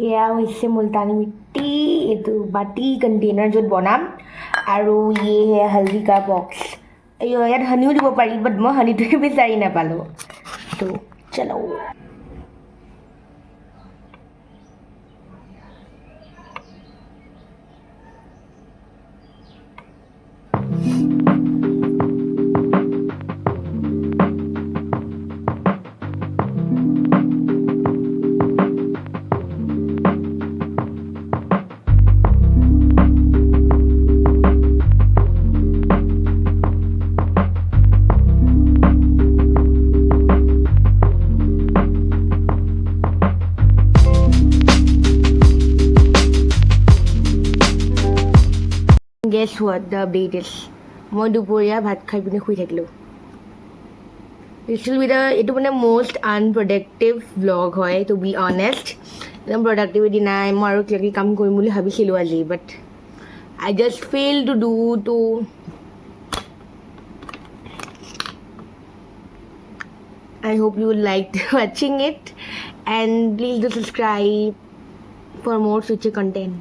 এয়া হৈছে মুলতানী মিट्टी এইটো বাটি কণ্টেইনাৰ য'ত বনাম আৰু ইয়ে হালধি কা বক্স ইয়াত হানিও দিব পাৰি বাট মই হানিটোৱে বিচাৰি নাপালোঁ তো চলো Guess what the update is? মই দুপৰীয়া ভাত খাই পিনে শুই থাকিলোঁ This will be the এইটো মানে most unproductive vlog হয় to be honest একদম productivity নাই মই আৰু কিবা কাম কৰিম বুলি ভাবিছিলোঁ আজি but I just failed to do to I hope you liked watching it and please do subscribe for more future content